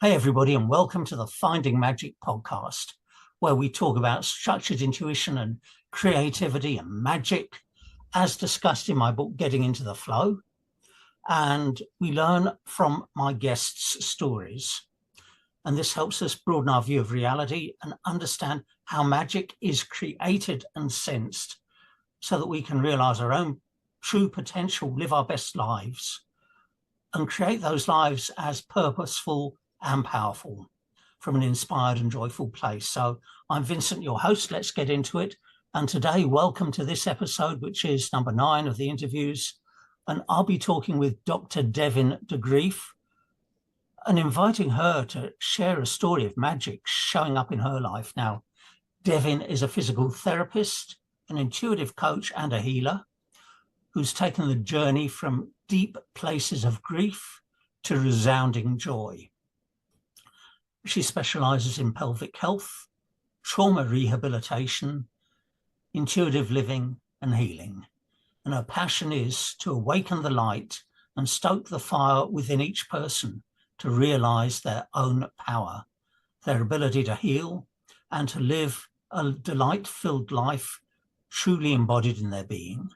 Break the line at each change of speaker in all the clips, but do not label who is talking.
Hey, everybody, and welcome to the Finding Magic podcast, where we talk about structured intuition and creativity and magic, as discussed in my book, Getting into the Flow. And we learn from my guests' stories. And this helps us broaden our view of reality and understand how magic is created and sensed so that we can realize our own true potential, live our best lives, and create those lives as purposeful and powerful from an inspired and joyful place. So I'm Vincent, your host. Let's get into it. And today, welcome to this episode, which is number 9 of the interviews. And I'll be talking with Dr. Devin DeGreif and inviting her to share a story of magic showing up in her life. Now, Devin is a physical therapist, an intuitive coach, and a healer who's taken the journey from deep places of grief to resounding joy. She specializes in pelvic health, trauma rehabilitation, intuitive living, and healing. And her passion is to awaken the light and stoke the fire within each person to realize their own power, their ability to heal, and to live a delight-filled life truly embodied in their being.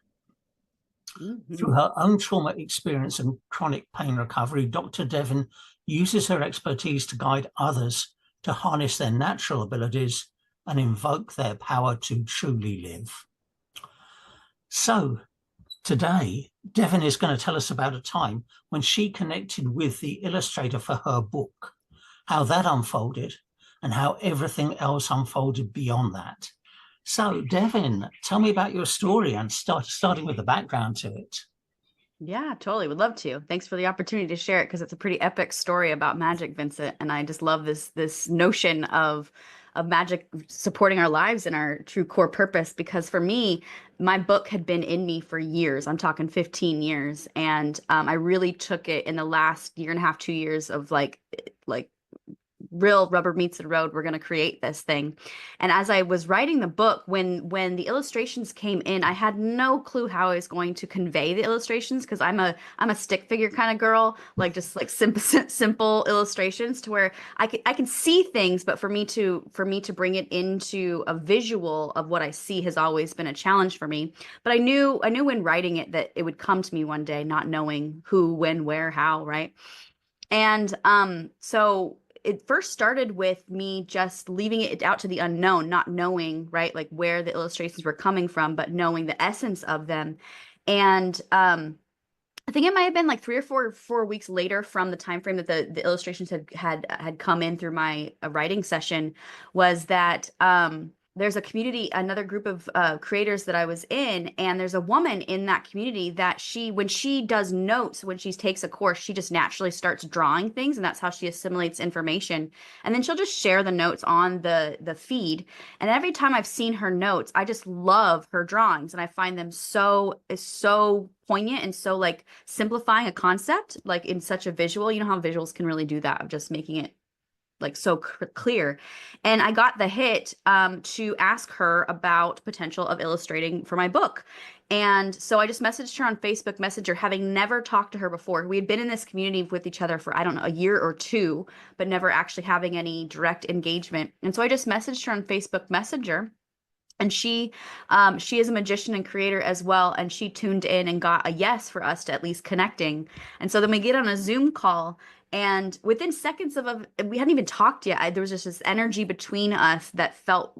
Through her own trauma experience and chronic pain recovery, Dr. Devin uses her expertise to guide others to harness their natural abilities and invoke their power to truly live. So today, Devin is going to tell us about a time when she connected with the illustrator for her book, how that unfolded, and how everything else unfolded beyond that. So, Devin, tell me about your story and starting with the background to it.
Yeah, totally. Would love to. Thanks for the opportunity to share it because it's a pretty epic story about magic, Vincent. And I just love this notion of magic supporting our lives and our true core purpose. Because for me, my book had been in me for years. I'm talking 15 years. And I really took it in the last year and a half, 2 years of like real rubber meets the road. We're going to create this thing. And as I was writing the book, when the illustrations came in, I had no clue how I was going to convey the illustrations because I'm a stick figure kind of girl, like just like simple illustrations to where I can see things, but for me to bring it into a visual of what I see has always been a challenge for me. But I knew when writing it that it would come to me one day, not knowing who, when, where, how, right? And so it first started with me just leaving it out to the unknown, not knowing, right, like where the illustrations were coming from, but knowing the essence of them. And I think it might have been like 3 or 4 weeks later from the time frame that the illustrations had come in through my writing session, was that there's a community, another group of creators that I was in, and there's a woman in that community that when she does notes, when she takes a course, she just naturally starts drawing things, and that's how she assimilates information. And then she'll just share the notes on the feed. And every time I've seen her notes, I just love her drawings, and I find them so poignant and so like simplifying a concept, like in such a visual. You know how visuals can really do that, of just making it like so clear. And I got the hit to ask her about potential of illustrating for my book. And so I just messaged her on Facebook Messenger, having never talked to her before. We had been in this community with each other for, I don't know, a year or two, but never actually having any direct engagement. And so I just messaged her on Facebook Messenger. And she is a magician and creator as well. And she tuned in and got a yes for us to at least connecting. And so then we get on a Zoom call, and within seconds we hadn't even talked yet. There was just this energy between us that felt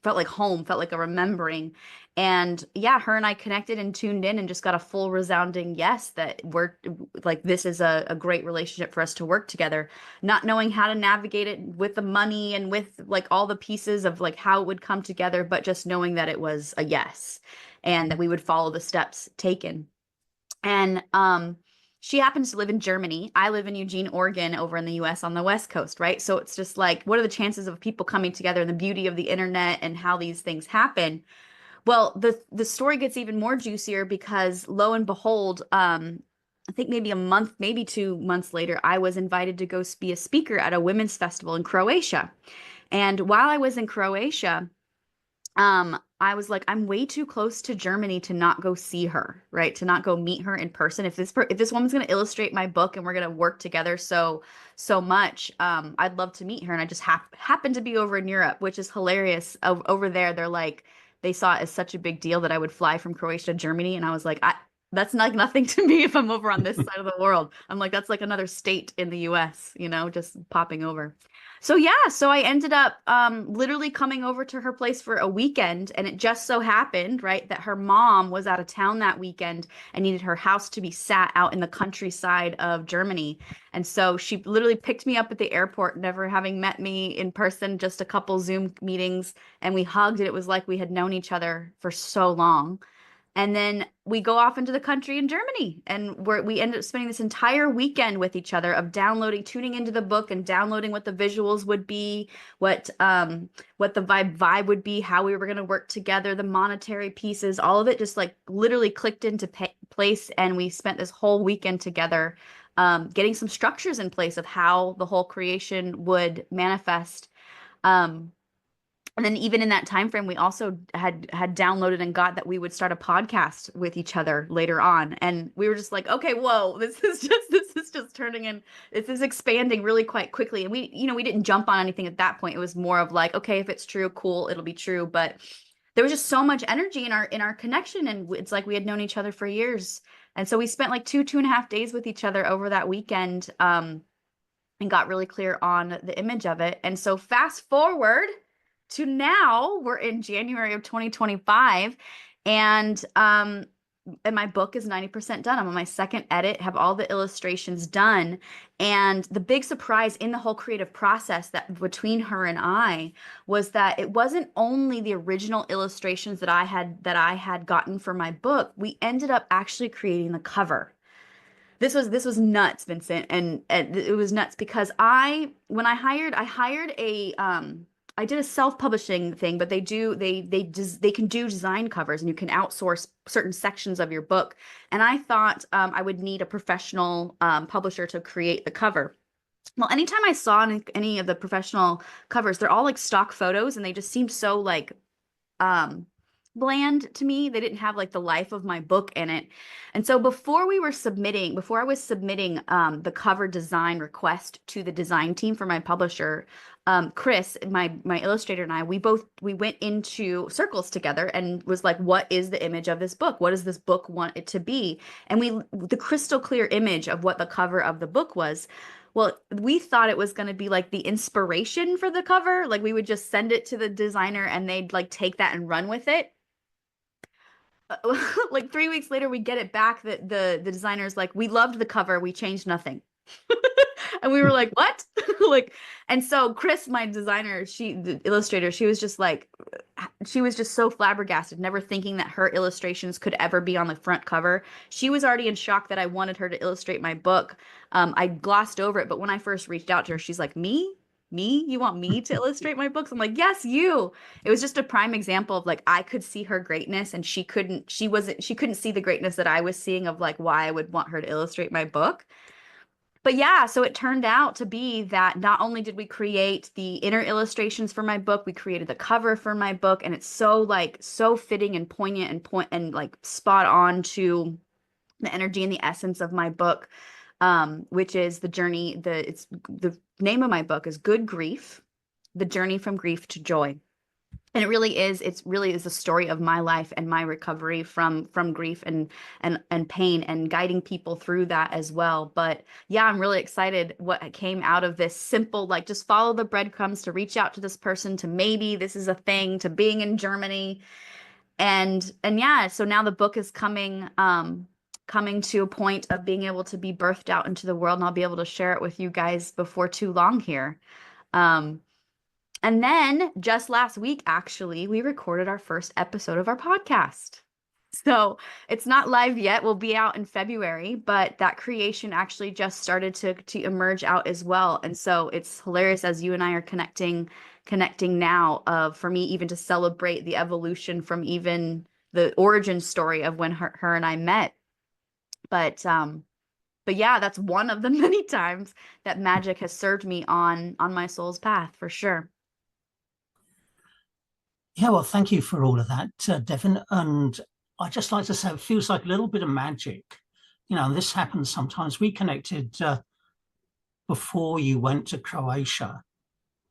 like home, felt like a remembering. And yeah, her and I connected and tuned in and just got a full resounding yes, that we're like, this is a great relationship for us to work together, not knowing how to navigate it with the money and with like all the pieces of like how it would come together, but just knowing that it was a yes and that we would follow the steps taken. And she happens to live in Germany. I live in Eugene, Oregon, over in the US on the West Coast, right? So it's just like, what are the chances of people coming together, and the beauty of the internet and how these things happen? Well, the story gets even more juicier because lo and behold, I think maybe a month, maybe 2 months later, I was invited to go be a speaker at a women's festival in Croatia. And while I was in Croatia, I was like, I'm way too close to Germany to not go see her, right? To not go meet her in person. If this woman's going to illustrate my book and we're going to work together so much, I'd love to meet her. And I just happened to be over in Europe, which is hilarious. Over there, they're like, they saw it as such a big deal that I would fly from Croatia to Germany, and I was like, that's like nothing to me if I'm over on this side of the world. I'm like, that's like another state in the US, just popping over. So yeah, so I ended up literally coming over to her place for a weekend, and it just so happened, right, that her mom was out of town that weekend and needed her house to be sat out in the countryside of Germany. And so she literally picked me up at the airport, never having met me in person, just a couple Zoom meetings, and we hugged, and it was like we had known each other for so long. And then we go off into the country in Germany, and we ended up spending this entire weekend with each other of tuning into the book and downloading what the visuals would be, what the vibe would be, how we were going to work together, the monetary pieces, all of it just like literally clicked into place. And we spent this whole weekend together, getting some structures in place of how the whole creation would manifest. And then even in that time frame, we also had downloaded and got that we would start a podcast with each other later on. And we were just like, okay, whoa, this is just turning in, this is expanding really quite quickly. And we didn't jump on anything at that point. It was more of like, okay, if it's true, cool, it'll be true. But there was just so much energy in our connection, and it's like we had known each other for years. And so we spent like 2.5 days with each other over that weekend, and got really clear on the image of it. And so fast forward to now, we're in January of 2025, and my book is 90% done. I'm on my second edit, have all the illustrations done. And the big surprise in the whole creative process that between her and I was that it wasn't only the original illustrations that I had gotten for my book. We ended up actually creating the cover. This was nuts, Vincent, and it was nuts because I hired a I did a self-publishing thing, but they can do design covers, and you can outsource certain sections of your book. And I thought I would need a professional publisher to create the cover. Well, anytime I saw any of the professional covers, they're all like stock photos, and they just seemed so like um bland to me. They didn't have like the life of my book in it. And so before I was submitting the cover design request to the design team for my publisher, Chris, my illustrator, and I, we went into circles together and was like, what is the image of this book? What does this book want it to be? And the crystal clear image of what the cover of the book was. Well, we thought it was going to be like the inspiration for the cover. Like we would just send it to the designer and they'd like take that and run with it. Like 3 weeks later, we get it back that the designer's like, we loved the cover, we changed nothing. And we were like, what? Like, and so Chris, my designer, the illustrator, she was just so flabbergasted, never thinking that her illustrations could ever be on the front cover. She was already in shock that I wanted her to illustrate my book. I glossed over it, but when I first reached out to her, she's like, me? You want me to illustrate my books? I'm like, yes, you. It was just a prime example of like, I could see her greatness, and she couldn't see the greatness that I was seeing of like why I would want her to illustrate my book. But yeah, so it turned out to be that not only did we create the inner illustrations for my book, we created the cover for my book, and it's so fitting and poignant and like spot on to the energy and the essence of my book, which is the journey. The name of my book is Good Grief: The Journey from Grief to Joy. And it really is a story of my life and my recovery from grief and pain, and guiding people through that as well. But yeah, I'm really excited what came out of this simple, like just follow the breadcrumbs to reach out to this person, to maybe this is a thing, to being in Germany. And yeah, so now the book is coming to a point of being able to be birthed out into the world, and I'll be able to share it with you guys before too long here. And then just last week, actually, we recorded our first episode of our podcast. So it's not live yet. We'll be out in February, but that creation actually just started to emerge out as well. And so it's hilarious as you and I are connecting now, for me even to celebrate the evolution from even the origin story of when her and I met. But yeah, that's one of the many times that magic has served me on my soul's path, for sure.
Yeah, well, thank you for all of that, Devin. And I just like to say, it feels like a little bit of magic. And this happens sometimes. We connected before you went to Croatia,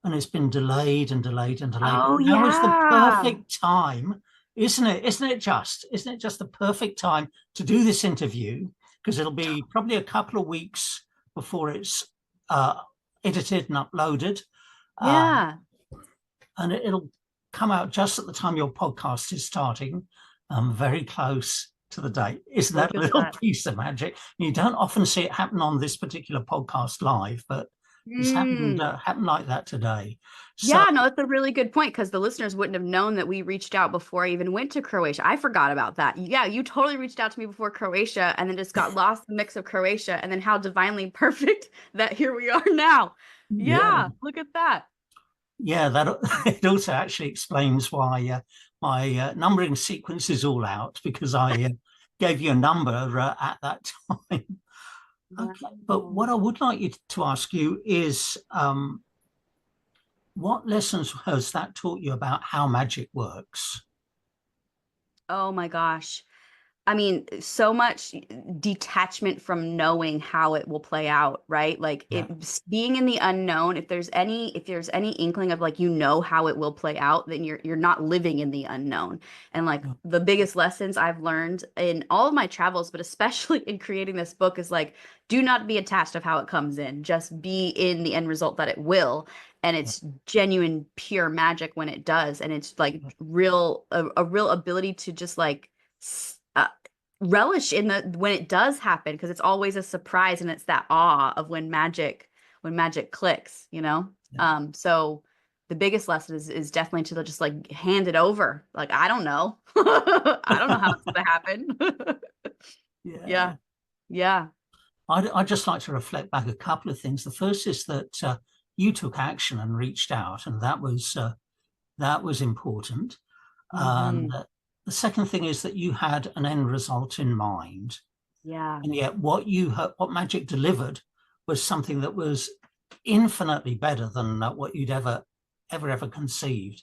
and it's been delayed and delayed and delayed. But
Oh
now is the
yeah.
perfect time, isn't it? Isn't it just the perfect time to do this interview? Because it'll be probably a couple of weeks before it's uh, edited and uploaded. Uh,
Yeah.
and it'll come out just at the time your podcast is starting, very close to the date. Isn't that
Look
a
at
little
that.
piece of magic? You don't often see it happen on this particular podcast live, but it's
Mm.
happened like that today. So
Yeah, no, that's a really good point because the listeners wouldn't have known that we reached out before I even went to Croatia. I forgot about that. Yeah, you totally reached out to me before Croatia and then just got lost in the mix of Croatia and then how divinely perfect that here we are now.
yeah,
Yeah, look at that.
yeah, that it also actually explains why my numbering sequence is all out because I gave you a number at that time. Okay, but
Wow.
what I would like you to ask you is what lessons has that taught you about how magic works?
Oh my gosh. I mean, so much detachment from knowing how it will play out, right? Like
Yeah.
being in the unknown, if there's any inkling of like how it will play out, then you're not living in the unknown. And like
Yeah.
the biggest lessons I've learned in all of my travels, but especially in creating this book is like do not be attached of how it comes in. Just be in the end result that it will. And it's genuine pure magic when it does. And it's like a real ability to just like relish in the when it does happen because it's always a surprise and it's that awe of when magic clicks, you know?
Yeah.
So the biggest lesson is definitely to just like hand it over. Like, I don't know. I don't know how it's gonna happen.
Yeah.
Yeah. Yeah.
I'd just like to reflect back a couple of things. The first is that you took action and reached out, and that was important. And
Hmm.
the second thing is that you had an end result in mind,
Yeah.
and yet what magic delivered was something that was infinitely better than what you'd ever conceived.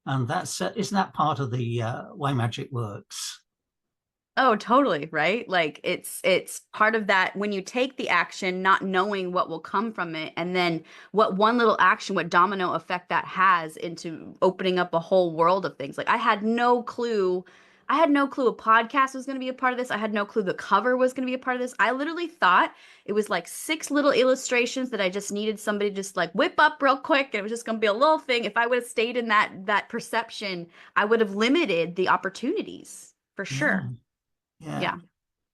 And that's isn't that part of the way magic works?
Oh, totally, right? Like it's part of that when you take the action, not knowing what will come from it, and then what one little action, what domino effect that has into opening up a whole world of things. Like I had no clue. I had no clue a podcast was going to be a part of this. I had no clue the cover was going to be a part of this. I literally thought it was like six little illustrations that I just needed somebody to just like whip up real quick, and it was just going to be a little thing. If I would have stayed in that perception, I would have limited the opportunities for
Yeah,
sure.
yeah.
Yeah.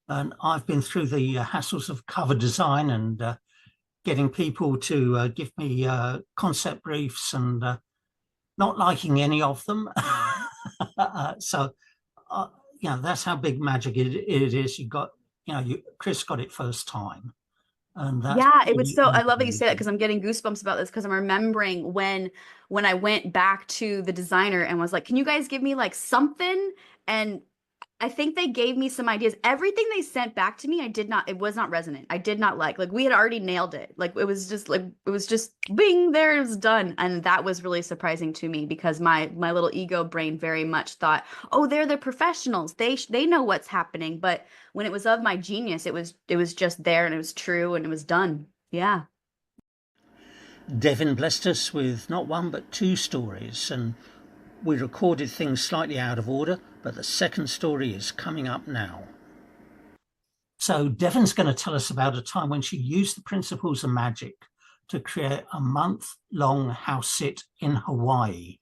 And I've been through the hassles of cover design and getting people to give me concept briefs and not liking any of them. So, uh, that's how big magic it is. Chris got it first time, and that's
Yeah, it was
really,
so I
really
love that you say that
amazing.
because I'm getting goosebumps about this because I'm remembering when I went back to the designer and was like, "Can you guys give me like something?" And I think they gave me some ideas. Everything they sent back to me, it was not resonant. I did not like. Like we had already nailed it. It was just bing, there it was done. And that was really surprising to me because my little ego brain very much thought, "Oh, they're the professionals. They know what's happening." But when it was of my genius, it was just there and it was true and it was done. Yeah.
Devin blessed us with not one but two stories, and we recorded things slightly out of order, but the second story is coming up now. So Devon's going to tell us about a time when she used the principles of magic to create a month-long house sit in Hawaii,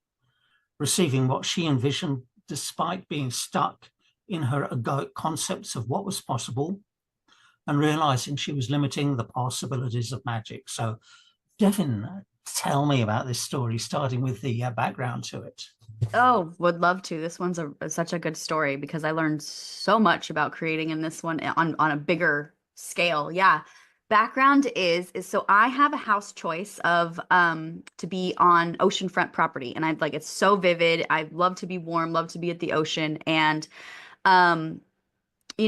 receiving what she envisioned despite being stuck in her egoic concepts of what was possible and realizing she was limiting the possibilities of magic. So Devin, tell me about this story, starting with the background to it.
Oh, would love to. This one's such a good story because I learned so much about creating in this one on a bigger scale. Yeah. Background is so I have a house choice of to be on oceanfront property and I'd like it's so vivid. I love to be warm, love to be at the ocean and um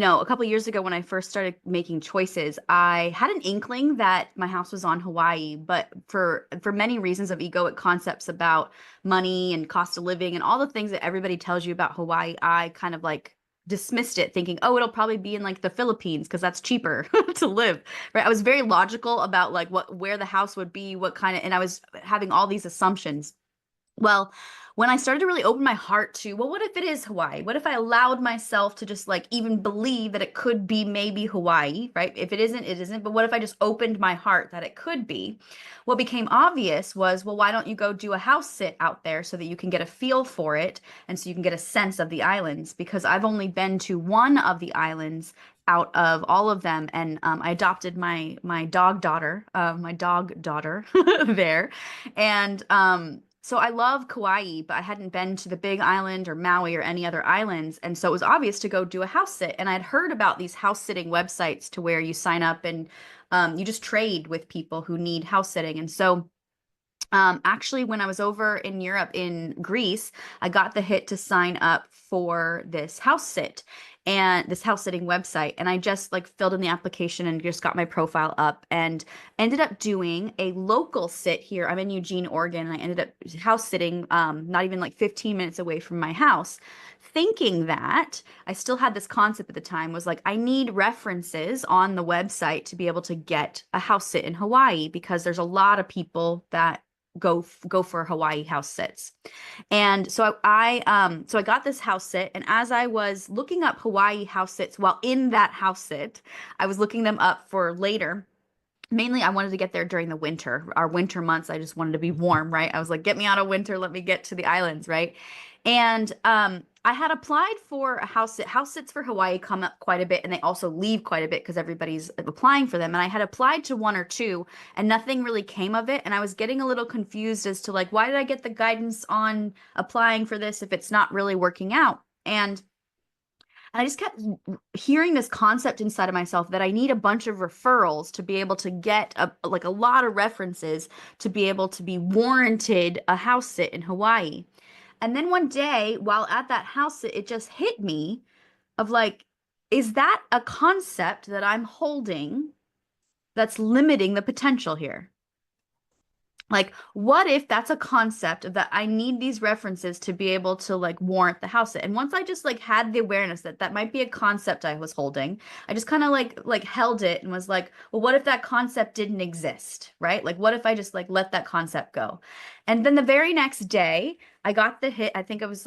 a couple years ago when I first started making choices, I had an inkling that my house was on Hawaii, but for many reasons of egoic concepts about money and cost of living and all the things that everybody tells you about Hawaii, I kind of like dismissed it thinking, oh, it'll probably be in like the Philippines because that's cheaper to live. Right. I was very logical about like where the house would be, what kind of, and I was having all these assumptions. Well, when I started to really open my heart to, well, what if it is Hawaii? What if I allowed myself to just like even believe that it could be maybe Hawaii, right? If it isn't, it isn't. But what if I just opened my heart that it could be? What became obvious was, well, why don't you go do a house sit out there so that you can get a feel for it and so you can get a sense of the islands? Because I've only been to one of the islands out of all of them, and I adopted my dog daughter there, and so I love Kauai, but I hadn't been to the Big Island or Maui or any other islands. And so it was obvious to go do a house sit. And I'd heard about these house sitting websites to where you sign up and you just trade with people who need house sitting. And so actually, when I was over in Europe, in Greece, I got the hit to sign up for this house sit and this house sitting website. And I just like filled in the application and just got my profile up and ended up doing a local sit here. I'm in Eugene, Oregon, and I ended up house sitting not even like 15 minutes away from my house, thinking that I still had this concept at the time was like, I need references on the website to be able to get a house sit in Hawaii because there's a lot of people that go for Hawaii house sits. And so I got this house sit, and as I was looking up Hawaii house sits while in that house sit, I was looking them up for later. Mainly I wanted to get there during the winter, our winter months. I just wanted to be warm, right? I was like, get me out of winter, let me get to the islands, right? And I had applied for a house sit. House sits for Hawaii come up quite a bit, and they also leave quite a bit because everybody's applying for them. And I had applied to one or two, and nothing really came of it. And I was getting a little confused as to like, why did I get the guidance on applying for this if it's not really working out? And I just kept hearing this concept inside of myself that I need a bunch of referrals to be able to get like a lot of references to be able to be warranted a house sit in Hawaii. And then one day, while at that house, it just hit me of like, is that a concept that I'm holding that's limiting the potential here? Like, what if that's a concept of that I need these references to be able to like warrant the house sit? And once I just like had the awareness that that might be a concept I was holding, I just kind of like held it and was like, well, what if that concept didn't exist, right? Like, what if I just like let that concept go? And then the very next day, I got the hit. I think it was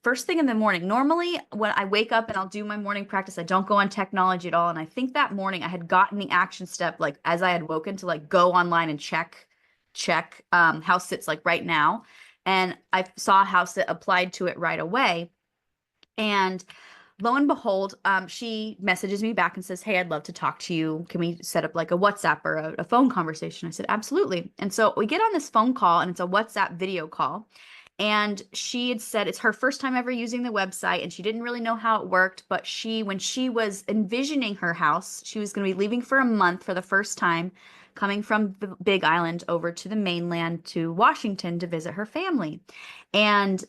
first thing in the morning. Normally, when I wake up and I'll do my morning practice, I don't go on technology at all. And I think that morning I had gotten the action step, like as I had woken to like go online and check house sits like right now, and I saw a house that applied to it right away. And lo and behold, she messages me back and says, hey, I'd love to talk to you. Can we set up like a WhatsApp or a phone conversation? I said, absolutely. And so we get on this phone call, and it's a WhatsApp video call. And she had said it's her first time ever using the website, and she didn't really know how it worked. But when she was envisioning her house, she was going to be leaving for a month for the first time, coming from the Big Island over to the mainland to Washington to visit her family. And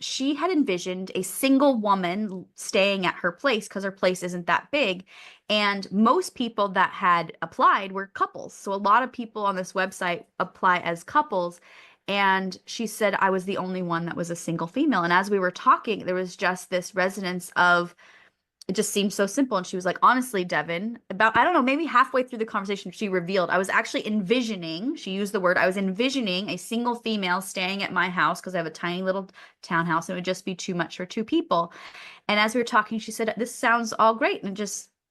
she had envisioned a single woman staying at her place because her place isn't that big. And most people that had applied were couples. So a lot of people on this website apply as couples. And she said I was the only one that was a single female. And as we were talking, there was just this resonance of, it just seemed so simple. And she was like, honestly, Devin, about, I don't know, maybe halfway through the conversation, she revealed I was actually envisioning, she used the word, I was envisioning a single female staying at my house because I have a tiny little townhouse. And it would just be too much for two people. And as we were talking, she said, this sounds all great. And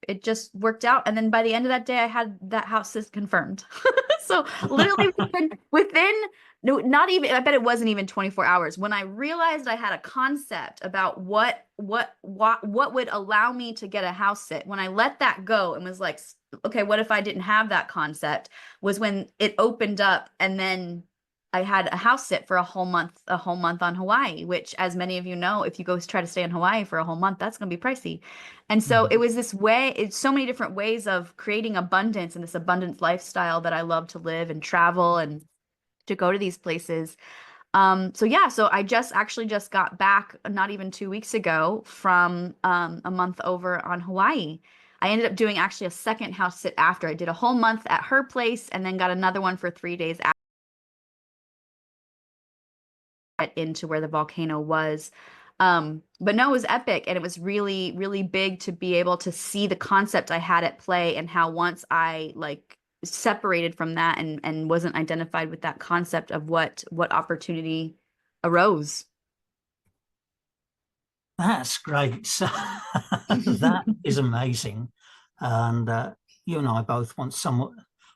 it just worked out. And then by the end of that day, I had that house is confirmed. So literally within no, not even, I bet it wasn't even 24 hours when I realized I had a concept about what would allow me to get a house sit. When I let that go and was like, okay, what if I didn't have that concept, was when it opened up. And then I had a house sit for a whole month on Hawaii, which, as many of you know, if you go try to stay in Hawaii for a whole month, that's going to be pricey. And so it was this way, it's so many different ways of creating abundance and this abundant lifestyle that I love to live and travel and to go to these places. So yeah, so I just got back not even 2 weeks ago from a month over on Hawaii. I ended up doing actually a second house sit after. I did a whole month at her place and then got another one for 3 days into where the volcano was. But no, it was epic, and it was really, really big to be able to see the concept I had at play and how once I like separated from that and wasn't identified with that concept of what opportunity arose.
That's great. So that is amazing. And you and I both want somewhere,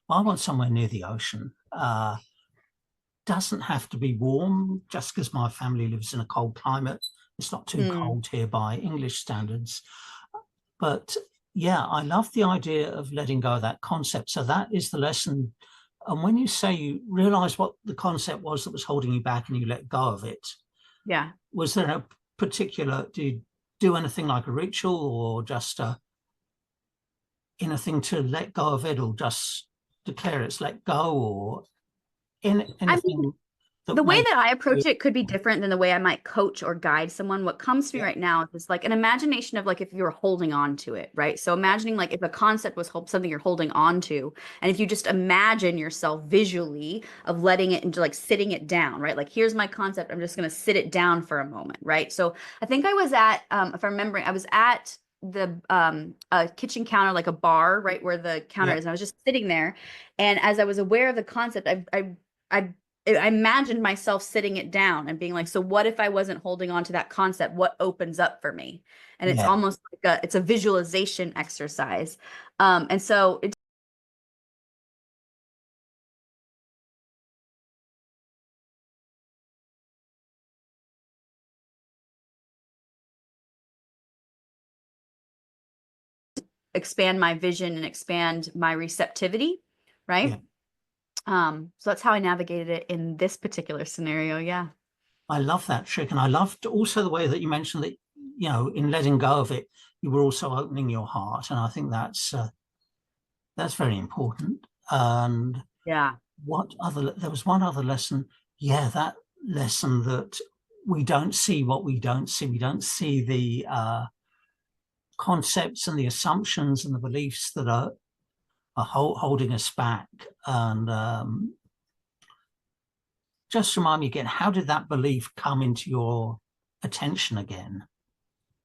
I want somewhere near the ocean. Doesn't have to be warm just because my family lives in a cold climate. It's not too
Mm,
cold here by English standards. But yeah, I love the idea of letting go of that concept. So that is the lesson. And when you say you realize what the concept was that was holding you back and you let go of it,
yeah.
was there a particular, do you do anything like a ritual or just anything to let go of it or just declare it's let go or
I mean,
anything
the
that
way
made
that I
you,
approach it could be different than the way I might coach or guide someone. What comes to me
yeah,
right now is like an imagination of like if you were holding on to it, right? So imagining like if a concept was something you're holding on to, and if you just imagine yourself visually of letting it into like sitting it down, right? Like here's my concept, I'm just going to sit it down for a moment, right? So I think I was at, if I'm remembering, I was at the a kitchen counter, like a bar, right where the counter
yeah,
is. And I was just sitting there, and as I was aware of the concept, I I imagined myself sitting it down and being like, so what if I wasn't holding on to that concept? What opens up for me? And it's
yeah,
almost like it's a visualization exercise. And so it expand my vision and expand my receptivity,
yeah.
right? So that's how I navigated it in this particular scenario. Yeah.
I love that trick. And I loved also the way that you mentioned that, in letting go of it, you were also opening your heart. And I think that's very important. And
Yeah.
there was one other lesson. Yeah, that lesson that we don't see what we don't see. We don't see the concepts and the assumptions and the beliefs that are holding us back. And just remind me again, how did that belief come into your attention again?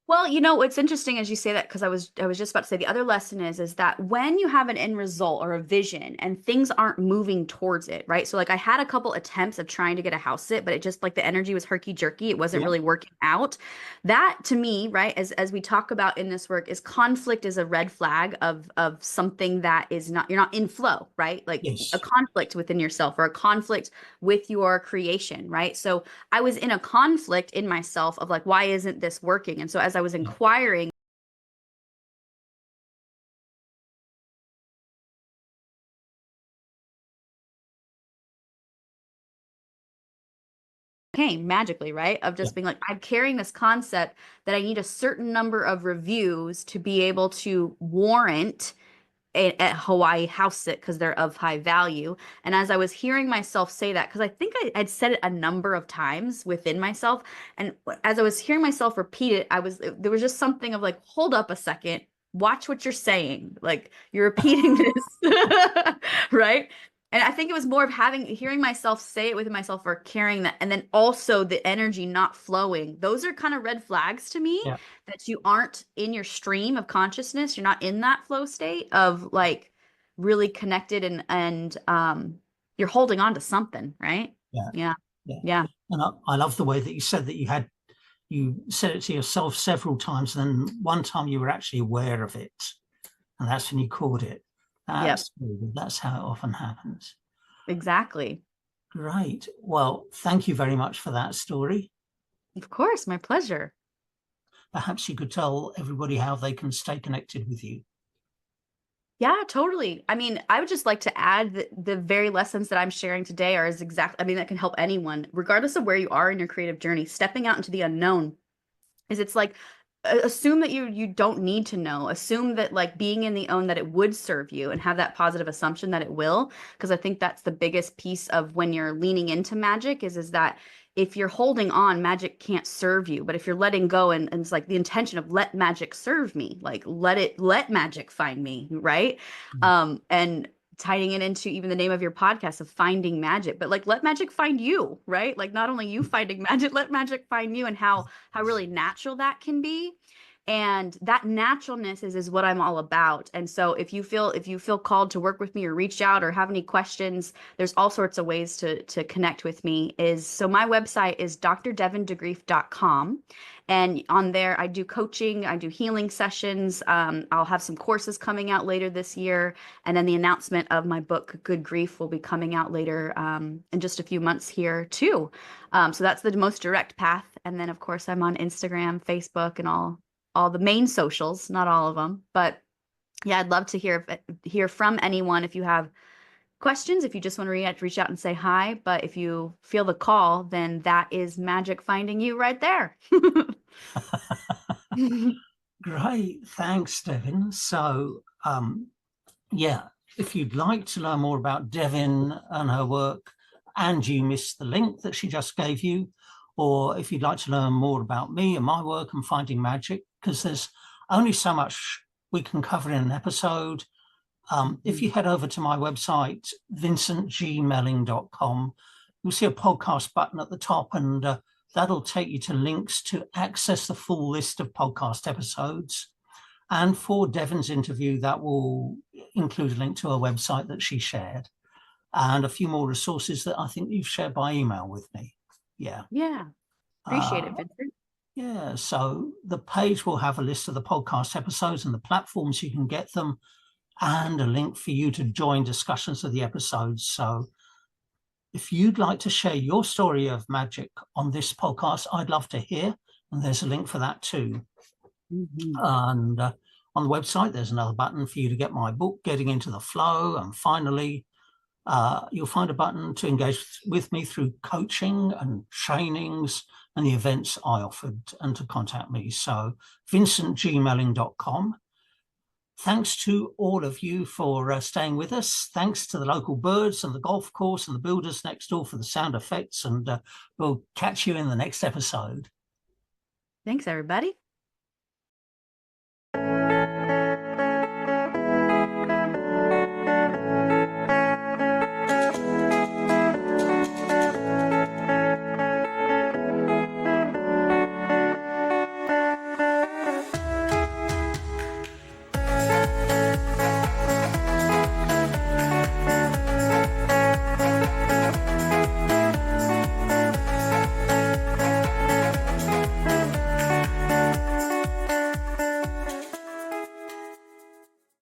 Well, what's interesting as you say that, because I was just about to say the other lesson is that when you have an end result or a vision and things aren't moving towards it, right? So like I had a couple attempts of trying to get a house sit, but it just like the energy was herky jerky. It wasn't
Yeah.
really working out. That to me, right, as we talk about in this work, is conflict is a red flag of something that is not, you're not in flow, right? Like a
Yes.
conflict within yourself or a conflict with your creation, right? So I was in a conflict in myself of like, why isn't this working? And so as I was
Yeah.
inquiring, came magically, right? Of
Yeah.
just being like, I'm carrying this concept that I need a certain number of reviews to be able to warrant at Hawaii house sit because they're of high value. And as I was hearing myself say that, because I think I'd said it a number of times within myself, and as I was hearing myself repeat it, there was just something of like, hold up a second, watch what you're saying. Like you're repeating this, right? And I think it was more of hearing myself say it within myself or carrying that, and then also the energy not flowing. Those are kind of red flags to me
Yeah.
that you aren't in your stream of consciousness. You're not in that flow state of like really connected and you're holding on to something, right?
Yeah.
Yeah.
Yeah.
Yeah.
And I love the way that you said that you said it to yourself several times, and then one time you were actually aware of it, and that's when you caught it.
Yep.
That's really good. That's how it often happens.
Exactly.
Great. Well, thank you very much for that story.
Of course, my pleasure.
Perhaps you could tell everybody how they can stay connected with you.
Yeah, totally. I mean, I would just like to add that the very lessons that I'm sharing today are as exact, I mean, that can help anyone, regardless of where you are in your creative journey. Stepping out into the unknown is it's like assume that you don't need to know. Assume that like being in the own that it would serve you and have that positive assumption that it will. Because I think that's the biggest piece of when you're leaning into magic is that if you're holding on, magic can't serve you. But if you're letting go, and it's like the intention of let magic serve me, like let magic find me, right? And tying it into even the name of your podcast of finding magic, but like let magic find you, right? Like not only you finding magic, let magic find you, and how really natural that can be. And that naturalness is what I'm all about. And so if you feel called to work with me or reach out or have any questions, there's all sorts of ways to connect with me. So my website is drdevindeGreif.com. And on there, I do coaching, I do healing sessions. I'll have some courses coming out later this year. And then the announcement of my book, Good Grief, will be coming out later in just a few months here too. So that's the most direct path. And then, of course, I'm on Instagram, Facebook, and all the main socials, not all of them. But yeah, I'd love to hear from anyone if you have questions, if you just want to reach out and say hi. But if you feel the call, then that is magic finding you right there.
Great, thanks, Devin. So, yeah, if you'd like to learn more about Devin and her work, and you missed the link that she just gave you, or if you'd like to learn more about me and my work and finding magic, because there's only so much we can cover in an episode. If you head over to my website, vincentgmelling.com, you'll see a podcast button at the top, and that'll take you to links to access the full list of podcast episodes. And for Devin's interview, that will include a link to her website that she shared, and a few more resources that I think you've shared by email with me. Yeah.
Yeah. Appreciate it, Vincent.
Yeah. So the page will have a list of the podcast episodes and the platforms you can get them, and a link for you to join discussions of the episodes. So if you'd like to share your story of magic on this podcast, I'd love to hear. And there's a link for that too. And on the website, there's another button for you to get my book, Getting Into the Flow. And finally, you'll find a button to engage with me through coaching and trainings and the events I offered, and to contact me. So vincentgmelling.com. Thanks to all of you for staying with us. Thanks to the local birds and the golf course and the builders next door for the sound effects. And we'll catch you in the next episode.
Thanks, everybody.